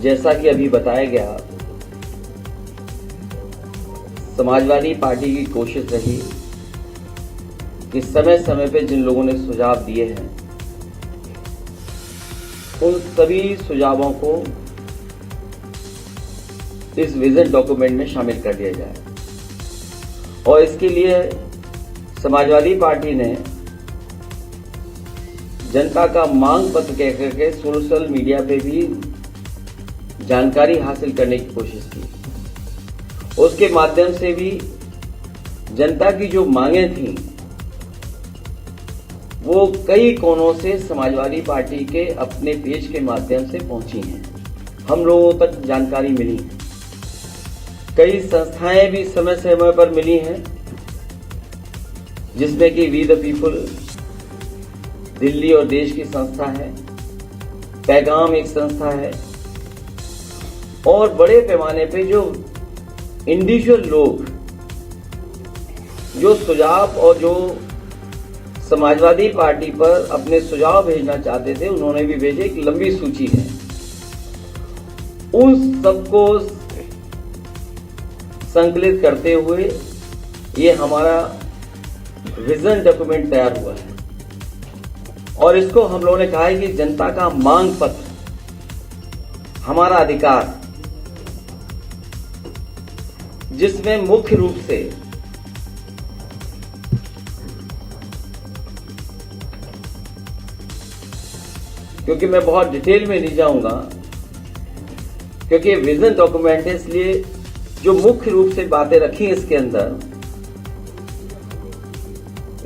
जैसा कि अभी बताया गया, समाजवादी पार्टी की कोशिश रही कि समय समय पे जिन लोगों ने सुझाव दिए हैं उन सभी सुझावों को इस विजन डॉक्यूमेंट में शामिल कर दिया जाए। और इसके लिए समाजवादी पार्टी ने जनता का मांग पत्र कह करके सोशल मीडिया पे भी जानकारी हासिल करने की कोशिश की। उसके माध्यम से भी जनता की जो मांगें थीं वो कई कोनों से समाजवादी पार्टी के अपने पेज के माध्यम से पहुंची हैं, हम लोगों तक जानकारी मिली है। कई संस्थाएं भी समय समय पर मिली हैं, जिसमें कि वी द पीपल दिल्ली और देश की संस्था है, पैगाम एक संस्था है, और बड़े पैमाने पे जो इंडिविजुअल लोग जो सुझाव और जो समाजवादी पार्टी पर अपने सुझाव भेजना चाहते थे उन्होंने भी भेजे। एक लंबी सूची है, उन सबको संकलित करते हुए ये हमारा विजन डॉक्यूमेंट तैयार हुआ है। और इसको हम लोगों ने कहा है कि जनता का मांग पत्र, हमारा अधिकार, जिसमें मुख्य रूप से क्योंकि मैं बहुत डिटेल में नहीं जाऊंगा क्योंकि ये विजन डॉक्यूमेंट है, इसलिए जो मुख्य रूप से बातें रखी इसके अंदर,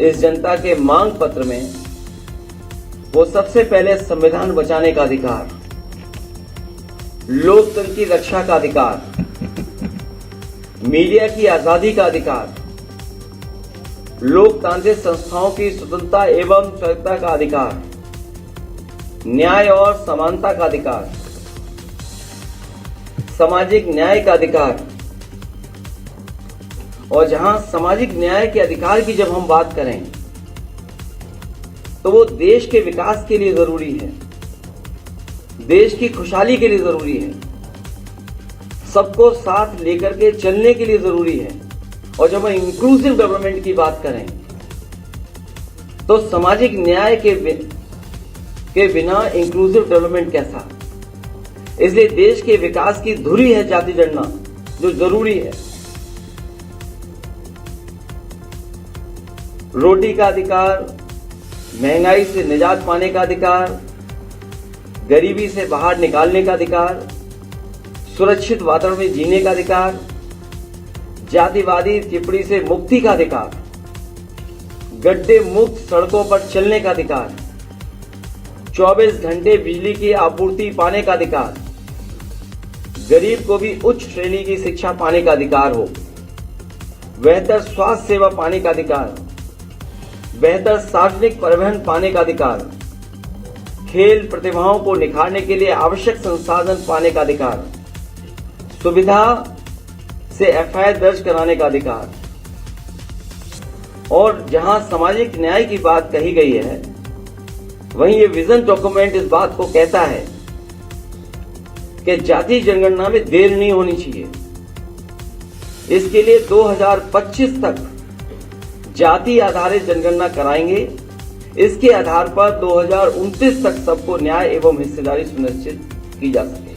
इस जनता के मांग पत्र में, वो सबसे पहले संविधान बचाने का अधिकार, लोकतंत्र की रक्षा का अधिकार, मीडिया की आजादी का अधिकार, लोकतांत्रिक संस्थाओं की स्वतंत्रता एवं स्वायत्तता का अधिकार, न्याय और समानता का अधिकार, सामाजिक न्याय का अधिकार। और जहां सामाजिक न्याय के अधिकार की जब हम बात करें तो वो देश के विकास के लिए जरूरी है, देश की खुशहाली के लिए जरूरी है, सबको साथ लेकर के चलने के लिए जरूरी है। और जब हम इंक्लूसिव डेवलपमेंट की बात करें तो सामाजिक न्याय के बिना इंक्लूसिव डेवलपमेंट कैसा। इसलिए देश के विकास की धुरी है जाति गणना, जो जरूरी है। रोटी का अधिकार, महंगाई से निजात पाने का अधिकार, गरीबी से बाहर निकालने का अधिकार, सुरक्षित वातावरण में जीने का अधिकार, जातिवादी टिप्पणी से मुक्ति का अधिकार, गड्ढे मुक्त सड़कों पर चलने का अधिकार, 24 घंटे बिजली की आपूर्ति पाने का अधिकार, गरीब को भी उच्च श्रेणी की शिक्षा पाने का अधिकार हो, बेहतर स्वास्थ्य सेवा पाने का अधिकार, बेहतर सार्वजनिक परिवहन पाने का अधिकार, खेल प्रतिभाओं को निखारने के लिए आवश्यक संसाधन पाने का अधिकार, सुविधा से एफआईआर दर्ज कराने का अधिकार। और जहां सामाजिक न्याय की बात कही गई है, वहीं ये विजन डॉक्यूमेंट इस बात को कहता है कि जाति जनगणना में देर नहीं होनी चाहिए। इसके लिए 2025 तक जाति आधारित जनगणना कराएंगे। इसके आधार पर 2029 तक सबको न्याय एवं हिस्सेदारी सुनिश्चित की जा सके।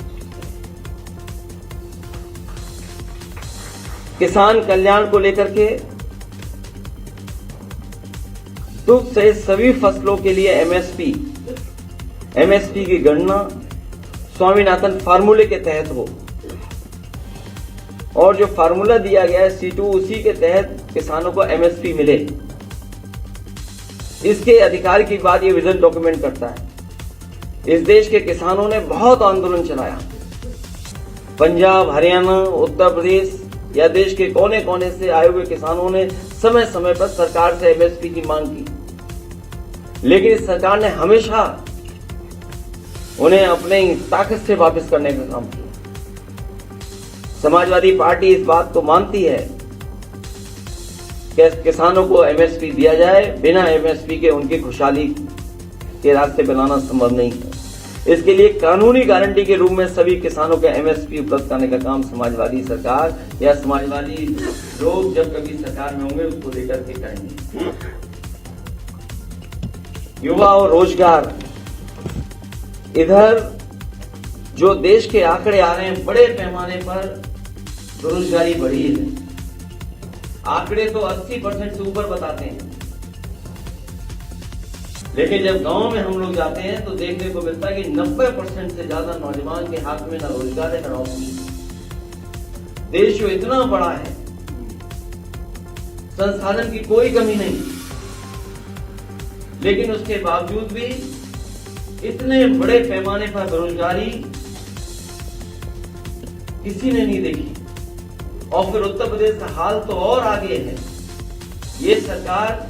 किसान कल्याण को लेकर के दुग्ध सहित सभी फसलों के लिए एमएसपी की गणना स्वामीनाथन फार्मूले के तहत हो, और जो फार्मूला दिया गया है C2 उसी के तहत किसानों को एमएसपी मिले। इसके अधिकार की बात ये विजन डॉक्यूमेंट करता है। इस देश के किसानों ने बहुत आंदोलन चलाया, पंजाब, हरियाणा, उत्तर प्रदेश या देश के कोने कोने से आए हुए किसानों ने समय समय पर सरकार से एमएसपी की मांग की, लेकिन इस सरकार ने हमेशा उन्हें अपने ताकत से वापस करने का काम किया। समाजवादी पार्टी इस बात को मानती है कि किसानों को एमएसपी दिया जाए, बिना एमएसपी के उनकी खुशहाली के रास्ते बनाना संभव नहीं है। इसके लिए कानूनी गारंटी के रूप में सभी किसानों के एमएसपी उपलब्ध कराने का काम समाजवादी सरकार या समाजवादी लोग जब कभी सरकार में होंगे उसको लेकर के करेंगे। युवा और रोजगार, इधर जो देश के आंकड़े आ रहे हैं बड़े पैमाने पर बेरोजगारी बढ़ी है। आंकड़े तो 80% से ऊपर बताते हैं, लेकिन जब गांव में हम लोग जाते हैं तो देखने को मिलता है कि 90% से ज्यादा नौजवान के हाथ में न रोजगार है न नौकरी। देश जो इतना बड़ा है, संसाधन की कोई कमी नहीं, लेकिन उसके बावजूद भी इतने बड़े पैमाने पर बेरोजगारी किसी ने नहीं देखी। और फिर उत्तर प्रदेश का हाल तो और आगे है। ये सरकार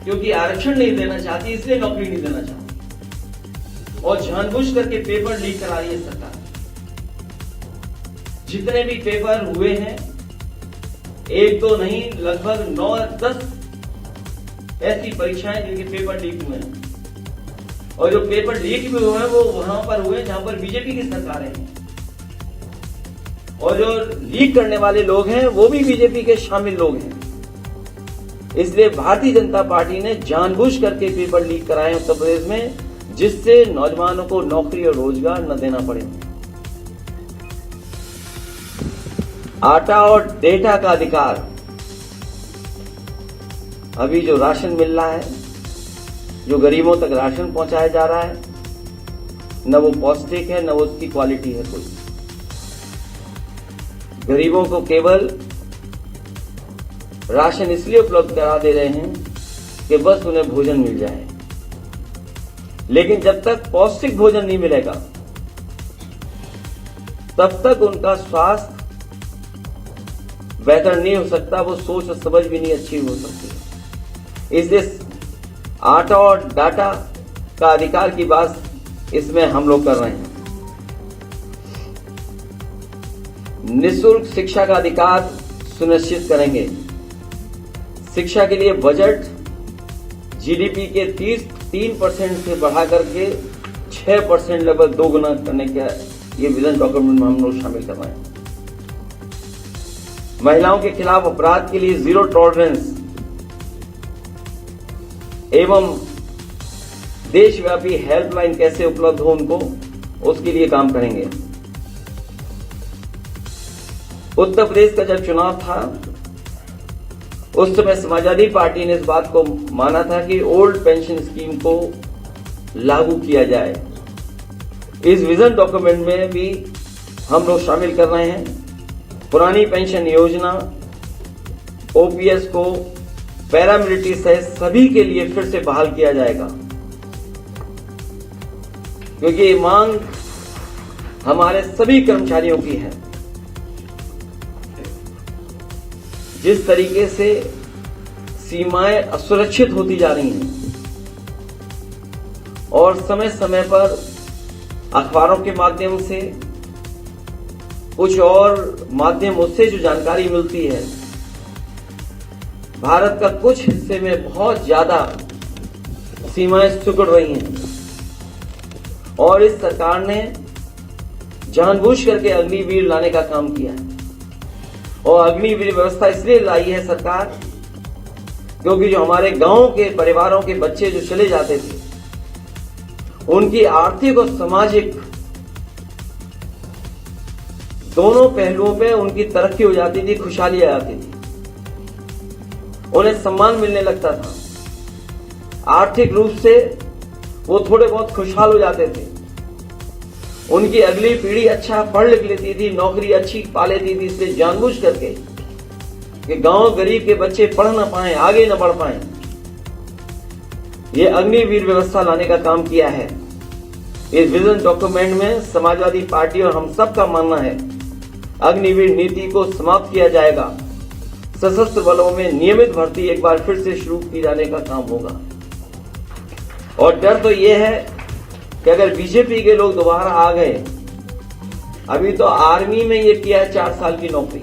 क्योंकि आरक्षण नहीं देना चाहती इसलिए नौकरी नहीं देना चाहती और जानबूझ करके पेपर लीक करा रही है सरकार। जितने भी पेपर हुए हैं, एक दो नहीं, लगभग 9-10 ऐसी परीक्षाएं जिनके पेपर लीक हुए हैं। और जो पेपर लीक भी हुए हैं वो वहां पर हुए जहां पर बीजेपी की सरकारें हैं, और जो लीक करने वाले लोग हैं वो भी बीजेपी के शामिल लोग हैं। इसलिए भारतीय जनता पार्टी ने जानबूझ करके पेपर लीक कराए उत्तर प्रदेश में, जिससे नौजवानों को नौकरी और रोजगार न देना पड़े। आटा और डेटा का अधिकार, अभी जो राशन मिल रहा है, जो गरीबों तक राशन पहुंचाया जा रहा है, न वो पौष्टिक है न वो उसकी क्वालिटी है कोई। गरीबों को केवल राशन इसलिए उपलब्ध करा दे रहे हैं कि बस उन्हें भोजन मिल जाए, लेकिन जब तक पौष्टिक भोजन नहीं मिलेगा तब तक उनका स्वास्थ्य बेहतर नहीं हो सकता, वो सोच और समझ भी नहीं अच्छी हो सकती। इसलिए आटा और डाटा का अधिकार की बात इसमें हम लोग कर रहे हैं। निःशुल्क शिक्षा का अधिकार सुनिश्चित करेंगे। शिक्षा के लिए बजट जीडीपी के 3% से बढ़ा करके 6% लगभग 2 गुना करने का ये विजन डॉक्यूमेंट में हम लोग शामिल कर रहे हैं। महिलाओं के खिलाफ अपराध के लिए जीरो टॉलरेंस एवं देशव्यापी हेल्पलाइन कैसे उपलब्ध हो उनको, उसके लिए काम करेंगे। उत्तर प्रदेश का जब चुनाव था उस समय समाजवादी पार्टी ने इस बात को माना था कि ओल्ड पेंशन स्कीम को लागू किया जाए। इस विजन डॉक्यूमेंट में भी हम लोग शामिल कर रहे हैं। पुरानी पेंशन योजना ओपीएस को पैरामिलिट्री सहित सभी के लिए फिर से बहाल किया जाएगा, क्योंकि ये मांग हमारे सभी कर्मचारियों की है। जिस तरीके से सीमाएं असुरक्षित होती जा रही हैं और समय समय पर अखबारों के माध्यम से कुछ और माध्यम उससे जो जानकारी मिलती है, भारत का कुछ हिस्से में बहुत ज्यादा सीमाएं सिकुड़ रही हैं और इस सरकार ने जानबूझ करके अग्निवीर लाने का काम किया है। और अग्निवीर व्यवस्था इसलिए लाई है सरकार क्योंकि जो हमारे गांव के परिवारों के बच्चे जो चले जाते थे, उनकी आर्थिक और सामाजिक दोनों पहलुओं पे उनकी तरक्की हो जाती थी, खुशहाली आ जाती थी, उन्हें सम्मान मिलने लगता था, आर्थिक रूप से वो थोड़े बहुत खुशहाल हो जाते थे, उनकी अगली पीढ़ी अच्छा पढ़ लिख लेती थी, नौकरी अच्छी पा लेती थी। इसलिए जानबूझ करके कि गांव गरीब के बच्चे पढ़ ना पाए, आगे न बढ़ पाए, ये अग्निवीर व्यवस्था लाने का काम किया है। इस विजन डॉक्यूमेंट में समाजवादी पार्टी और हम सब का मानना है अग्निवीर नीति को समाप्त किया जाएगा। सशस्त्र बलों में नियमित भर्ती एक बार फिर से शुरू की जाने का काम होगा। और डर तो ये है कि अगर बीजेपी के लोग दोबारा आ गए, अभी तो आर्मी में ये किया है 4 साल की नौकरी,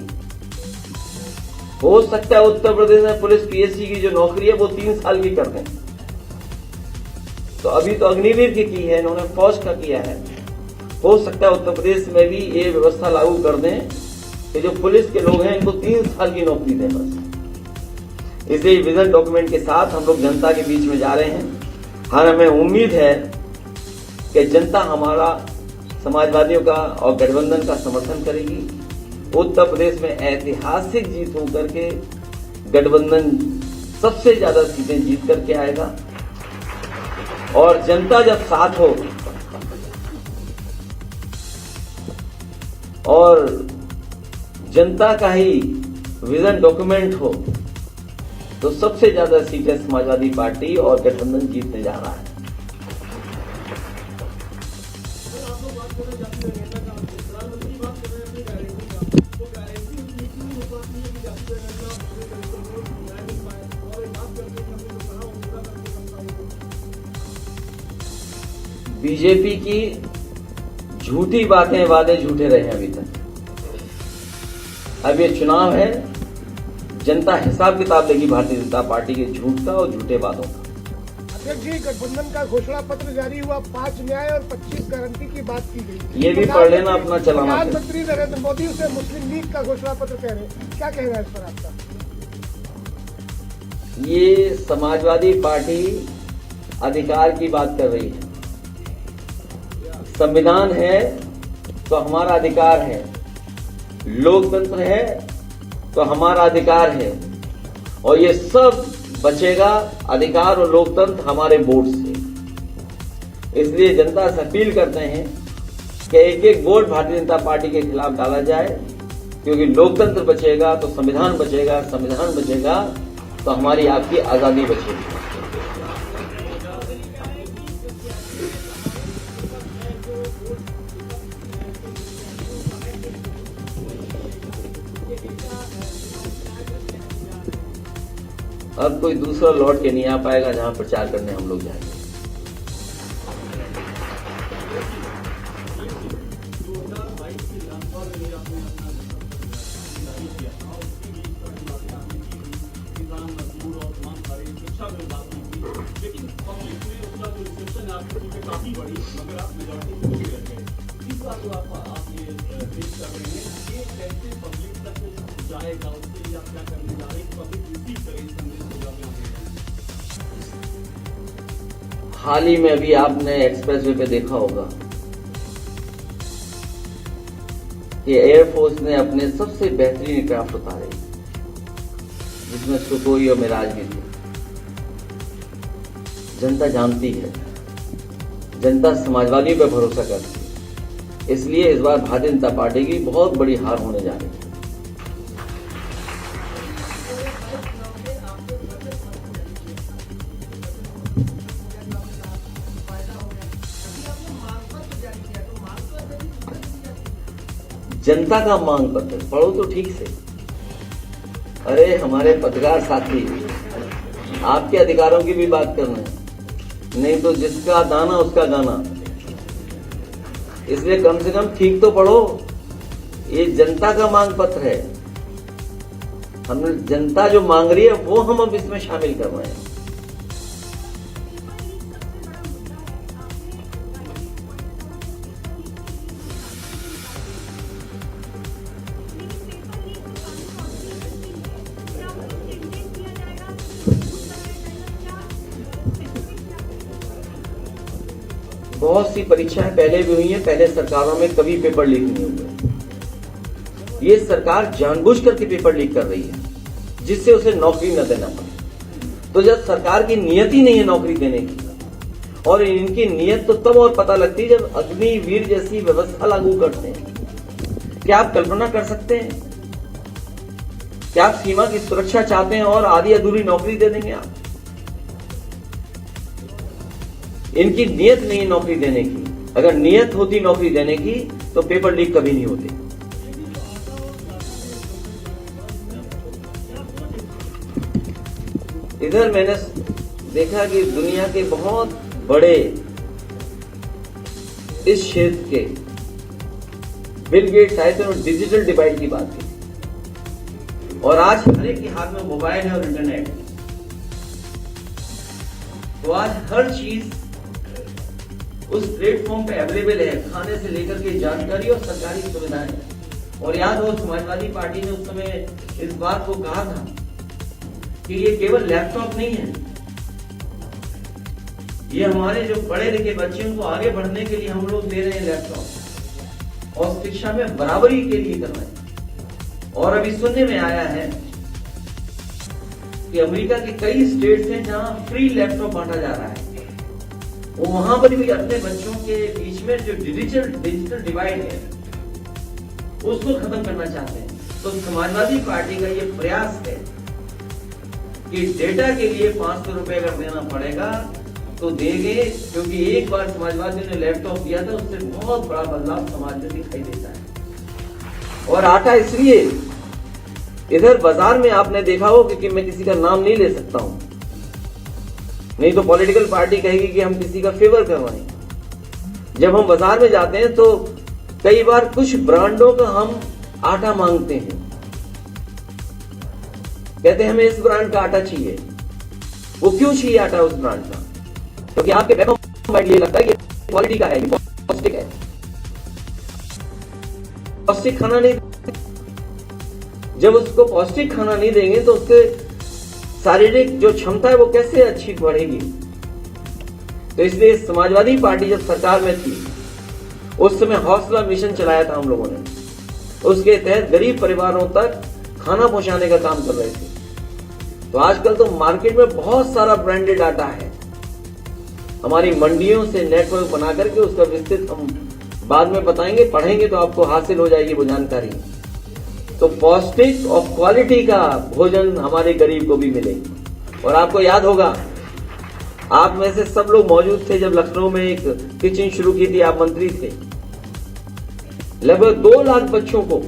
हो सकता है उत्तर प्रदेश में पुलिस पीएससी की जो नौकरी है वो 3 साल की कर दें। तो अभी तो अग्निवीर की है, इन्होंने फौज का किया है। हो सकता है उत्तर प्रदेश में भी ये व्यवस्था लागू कर दें कि जो पुलिस के लोग हैं इनको 3 साल की नौकरी दें बस। इसलिए विजन डॉक्यूमेंट के साथ हम लोग जनता के बीच में जा रहे हैं। हाँ, हमें उम्मीद है कि जनता हमारा समाजवादियों का और गठबंधन का समर्थन करेगी। उत्तर प्रदेश में ऐतिहासिक जीत होकर के गठबंधन सबसे ज्यादा सीटें जीत करके आएगा और जनता जब साथ हो और जनता का ही विजन डॉक्यूमेंट हो तो सबसे ज्यादा सीटें समाजवादी पार्टी और गठबंधन जीतने जा रहा है। बीजेपी की झूठी बातें, वादे झूठे रहे हैं अभी तक। अब ये चुनाव है, जनता हिसाब किताब देगी भारतीय जनता पार्टी के झूठ का और झूठे वादों का। अध्यक्ष जी, गठबंधन का घोषणा पत्र जारी हुआ, 5 न्याय और 25 गारंटी की बात की गई। ये भी पढ़ लेना अपना चलाना। प्रधानमंत्री नरेंद्र मोदी उसे मुस्लिम लीग का घोषणा पत्र कह रहे हैं, क्या कहना है इस पर आपका? ये समाजवादी पार्टी अधिकार की बात कर रही है। संविधान है तो हमारा अधिकार है, लोकतंत्र है तो हमारा अधिकार है और ये सब बचेगा अधिकार और लोकतंत्र हमारे वोट से। इसलिए जनता से अपील करते हैं कि एक एक वोट भारतीय जनता पार्टी के खिलाफ डाला जाए, क्योंकि लोकतंत्र बचेगा तो संविधान बचेगा, संविधान बचेगा तो हमारी आपकी आजादी बचेगी। अब कोई दूसरा लौट के नहीं आ पाएगा जहां प्रचार करने हम लोग जाएंगे। हाल ही में अभी आपने एक्सप्रेसवे पे देखा होगा कि एयरफोर्स ने अपने सबसे बेहतरीन एयरक्राफ्ट उतारे, जिसमें सुखोई और मिराज भी थी। जनता जानती है, जनता समाजवादियों पर भरोसा करती है। इसलिए इस बार भारतीय जनता पार्टी की बहुत बड़ी हार होने जा रही है। जनता का मांग पत्र पढ़ो तो ठीक से। अरे हमारे पत्रकार साथी, आपके अधिकारों की भी बात करना है, नहीं तो जिसका दाना उसका गाना। इसलिए कम से कम ठीक तो पढ़ो। ये जनता का मांग पत्र है, हम जनता जो मांग रही है वो हम अब इसमें शामिल कर रहे हैं। बहुत सी परीक्षाएं पहले भी हुई हैं, पहले सरकारों में कभी पेपर लीक नहीं हुए। ये सरकार जानबूझ करके पेपर लीक कर रही है जिससे उसे नौकरी न देना पड़े। तो जब सरकार की नियत ही नहीं है नौकरी देने की, और इनकी नियत तो तब और पता लगती है जब अग्निवीर जैसी व्यवस्था लागू करते हैं। क्या आप कल्पना कर सकते हैं? क्या आप सीमा की सुरक्षा चाहते हैं और आधी अधूरी नौकरी दे देंगे आप? इनकी नियत नहीं नौकरी देने की। अगर नियत होती नौकरी देने की तो पेपर लीक कभी नहीं होते। इधर मैंने देखा कि दुनिया के बहुत बड़े इस क्षेत्र के बिल गेट्स आए थे और डिजिटल डिवाइड की बात की, और आज हर एक के हाथ में मोबाइल है और इंटरनेट है। तो आज हर चीज उस प्लेटफॉर्म पे अवेलेबल है, खाने से लेकर के जानकारी और सरकारी सुविधाएं। और याद हो समाजवादी पार्टी ने उस समय इस बात को कहा था कि ये केवल लैपटॉप नहीं है, ये हमारे जो पढ़े लिखे बच्चे उनको आगे बढ़ने के लिए हम लोग दे रहे हैं लैपटॉप, और शिक्षा में बराबरी के लिए कर रहे हैं। और अभी सुनने में आया है कि अमेरिका के कई स्टेट्स हैं जहां फ्री लैपटॉप बांटा जा रहा है, वो वहां पर भी अपने बच्चों के बीच में जो डिजिटल डिवाइड है उसको खत्म करना चाहते हैं। तो समाजवादी पार्टी का ये प्रयास है कि डेटा के लिए 500 रुपए अगर देना पड़ेगा तो देंगे, क्योंकि एक बार समाजवादियों ने लैपटॉप दिया था, उससे बहुत बड़ा बदलाव समाज में दिखाई देता है। और आटा इसलिए इधर बाजार में आपने देखा हो, क्योंकि मैं किसी का नाम नहीं ले सकता हूं, नहीं तो पॉलिटिकल पार्टी कहेगी कि हम किसी का फेवर करवाएं। जब हम बाजार में जाते हैं तो कई बार कुछ ब्रांडों का हम आटा मांगते हैं, कहते हैं हमें इस ब्रांड का आटा चाहिए। वो क्यों चाहिए आटा उस ब्रांड का? क्योंकि आपके बैक ऑफ माइंड ये लगता है कि क्वालिटी का है, ये पौष्टिक है। पौष्टिक खाना नहीं, जब उसको पौष्टिक खाना नहीं देंगे तो उसके शारीरिक जो क्षमता है वो कैसे अच्छी बढ़ेगी? तो इसलिए समाजवादी पार्टी जब सरकार में थी उस समय हौसला मिशन चलाया था हम लोगों ने, उसके तहत गरीब परिवारों तक खाना पहुंचाने का काम कर रहे थे। तो आजकल तो मार्केट में बहुत सारा ब्रांडेड आटा है, हमारी मंडियों से नेटवर्क बना करके उसका विस्तृत हम बाद में बताएंगे, पढ़ेंगे तो आपको हासिल हो जाएगी वो जानकारी। तो पौष्टिक और क्वालिटी का भोजन हमारे गरीब को भी मिले। और आपको याद होगा, आप में से सब लोग मौजूद थे जब लखनऊ में एक किचन शुरू की थी, आप मंत्री थे। लगभग 2 लाख बच्चों को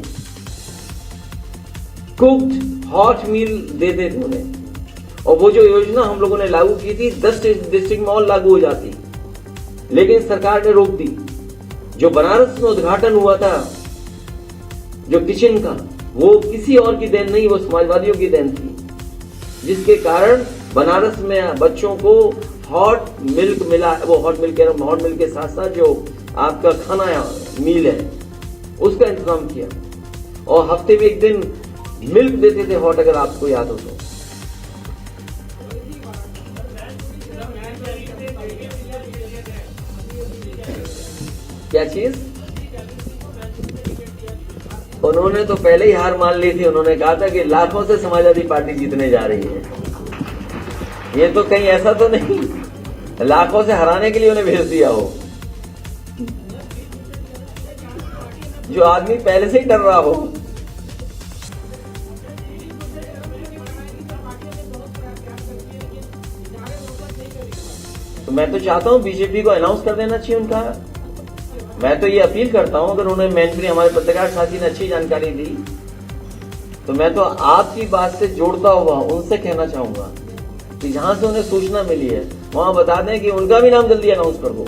कुक्ड हॉट मील देते थे उन्हें, और वो जो योजना हम लोगों ने लागू की थी 10 डिस्ट्रिक्ट में और लागू हो जाती, लेकिन सरकार ने रोक दी। जो बनारस में उद्घाटन हुआ था जो किचन का, वो किसी और की देन नहीं, वो समाजवादियों की देन थी, जिसके कारण बनारस में बच्चों को हॉट मिल्क मिला। वो हॉट मिल्क के साथ साथ जो आपका खाना मील है उसका इंतजाम किया, और हफ्ते में एक दिन मिल्क देते थे हॉट, अगर आपको याद हो तो। क्या चीज? उन्होंने तो पहले ही हार मान ली थी। उन्होंने कहा था कि लाखों से समाजवादी पार्टी जीतने जा रही है। ये तो कहीं ऐसा तो नहीं लाखों से हराने के लिए उन्हें भेज दिया हो, जो आदमी पहले से ही डर रहा हो। तो मैं तो चाहता हूं बीजेपी को अनाउंस कर देना चाहिए उनका। मैं तो ये अपील करता हूं, अगर उन्हें मैंने हमारे पत्रकार साथी ने अच्छी जानकारी दी तो मैं तो आपकी बात से जोड़ता हुआ उनसे कहना चाहूंगा कि जहां से उन्हें सूचना मिली है वहां बता दें कि उनका भी नाम जल्दी अनाउंस कर दो।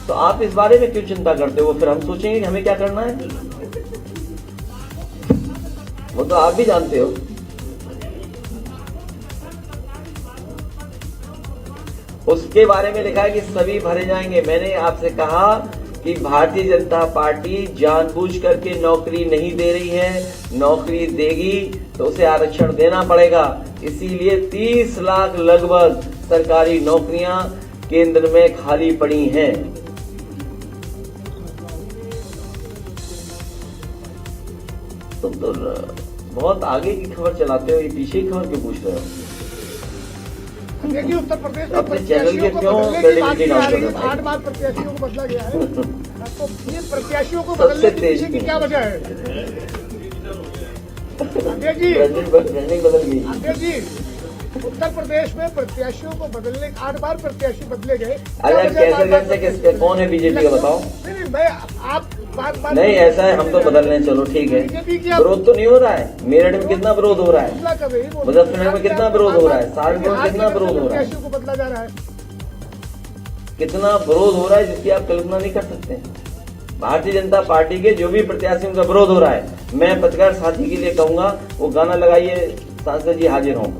तो आप इस बारे में क्यों चिंता करते हो? फिर हम सोचेंगे कि हमें क्या करना है, वो तो आप भी जानते हो। उसके बारे में लिखा है कि सभी भरे जाएंगे। मैंने आपसे कहा कि भारतीय जनता पार्टी जानबूझ करके नौकरी नहीं दे रही है, नौकरी देगी तो उसे आरक्षण देना पड़ेगा। इसीलिए 30 लाख लगभग सरकारी नौकरियां केंद्र में खाली पड़ी हैं। तुम तो बहुत आगे की खबर चलाते हो, ये पीछे की खबर क्यों पूछ रहे हो? देखिए उत्तर प्रदेश में अपने चैनल के क्यों क्रेडिबिलिटी डाउन कर रहे हैं? 8 बार प्रत्याशियों को बदला गया है, तो ये प्रत्याशियों को बदलने के पीछे की क्या वजह है? बदल गई। अध्यक्ष जी, उत्तर प्रदेश में प्रत्याशियों को बदलने 8 बार प्रत्याशी बदले गए। कैसे किसके कौन है बीजेपी का बताओ? नहीं मैं आप बात नहीं ऐसा है, हम तो बदल रहे हैं, चलो ठीक है। विरोध तो नहीं हो रहा है। मेरठ में कितना विरोध हो रहा है, मुजफ्फरनगर में कितना विरोध हो रहा है, सहारनपुर में कितना विरोध हो रहा है, को बदला जा रहा है, कितना विरोध हो रहा है जिसकी आप कल्पना नहीं कर सकते। भारतीय जनता पार्टी के जो भी प्रत्याशियों का विरोध हो रहा है, मैं पत्रकार साथी के लिए कहूंगा वो गाना लगाइए, सांसद जी हाजिर हों।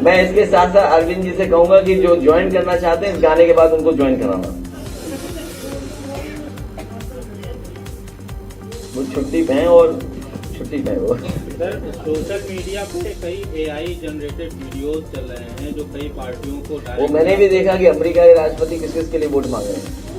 मैं इसके साथ साथ अरविंद जी से कहूंगा कि जो ज्वाइन करना चाहते हैं इस गाने के बाद उनको ज्वाइन कराना। वो छुट्टी पे हैं और छुट्टी पे वो। सर, सोशल मीडिया पे कई AI जनरेटेड वीडियोस चल रहे हैं जो कई पार्टियों को वो मैंने भी देखा कि अमेरिका के राष्ट्रपति किस किस के लिए वोट मांग रहे हैं।